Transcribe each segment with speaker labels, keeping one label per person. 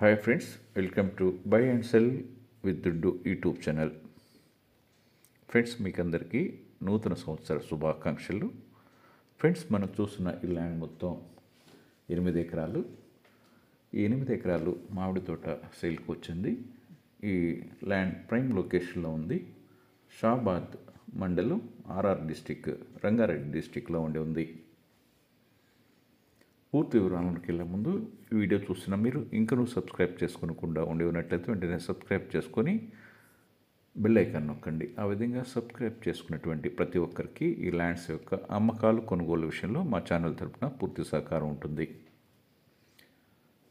Speaker 1: Hi friends, welcome to buy and cell with దుడ్డు YouTube channel. Friends, మీకు అందరికీ నూతన సంవత్సర శుభాకాంక్షలు. ఫ్రెండ్స్, మనం చూస్తున్న ఈ ల్యాండ్ మొత్తం 8 ఎకరాలు. ఈ 8 ఎకరాలు మామిడి తోట సేల్కి వచ్చింది. ఈ ల్యాండ్ ప్రైమ్ లొకేషన్లో ఉంది. షాబాద్ మండలం, ఆర్ఆర్ డిస్టిక్, రంగారెడ్డి డిస్టిక్లో ఉంది. పూర్తి వివరాలకు వెళ్ళే ముందు ఈ వీడియో చూస్తున్న మీరు ఇంకనూ సబ్స్క్రైబ్ చేసుకోకుండా ఉండి ఉన్నట్లయితే వెంటనే సబ్స్క్రైబ్ చేసుకొని బెల్ ఐకాన్ నొక్కండి. ఆ విధంగా సబ్స్క్రైబ్ చేసుకున్నటువంటి ప్రతి ఒక్కరికి ఈ ల్యాండ్స్ యొక్క అమ్మకాలు కొనుగోలు విషయంలో మా ఛానల్ తరపున పూర్తి సహకారం ఉంటుంది.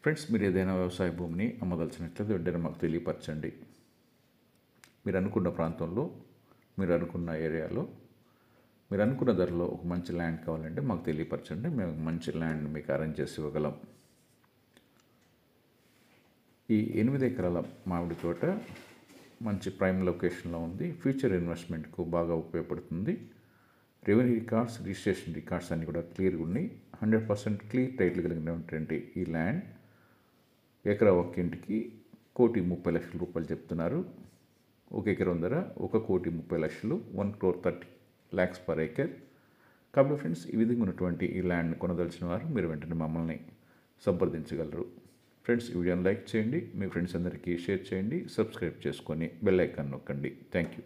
Speaker 1: ఫ్రెండ్స్, మీరు ఏదైనా వ్యవసాయ భూమిని అమ్మదలిచినట్లయితే వెంటనే మాకు తెలియపరచండి. మీరు అనుకున్న ప్రాంతంలో, మీరు అనుకున్న ఏరియాలో, మీరు అనుకున్న ధరలో ఒక మంచి ల్యాండ్ కావాలంటే మాకు తెలియపరచండి. మేము మంచి ల్యాండ్ మీకు అరేంజ్ చేసి ఇవ్వగలం. ఈ 8 ఎకరాల మామిడి తోట మంచి ప్రైమ్ లొకేషన్లో ఉంది. ఫ్యూచర్ ఇన్వెస్ట్మెంట్కు బాగా ఉపయోగపడుతుంది. రెవెన్యూ రికార్డ్స్, రిజిస్ట్రేషన్ రికార్డ్స్ అన్నీ కూడా క్లియర్గా ఉన్నాయి. 100% క్లియర్ టైటిల్ కలిగినటువంటి ఈ ల్యాండ్ ఎకరా ఒక్క ఇంటికి 1,30,00,000 రూపాయలు చెప్తున్నారు. ఒక ఎకరం ధర 1,30,00,000, 1,30,00,000 పర్ ఏకర్. కాబట్టి ఫ్రెండ్స్, ఈ విధంగా ఉన్నటువంటి ఈ ల్యాండ్ కొనదలిచిన వారు మీరు వెంటనే మమ్మల్ని సంప్రదించగలరు. ఫ్రెండ్స్, ఈ వీడియోని లైక్ చేయండి, మీ ఫ్రెండ్స్ అందరికీ షేర్ చేయండి, సబ్స్క్రైబ్ చేసుకొని బెల్ ఐకాన్ నొక్కండి. Thank you.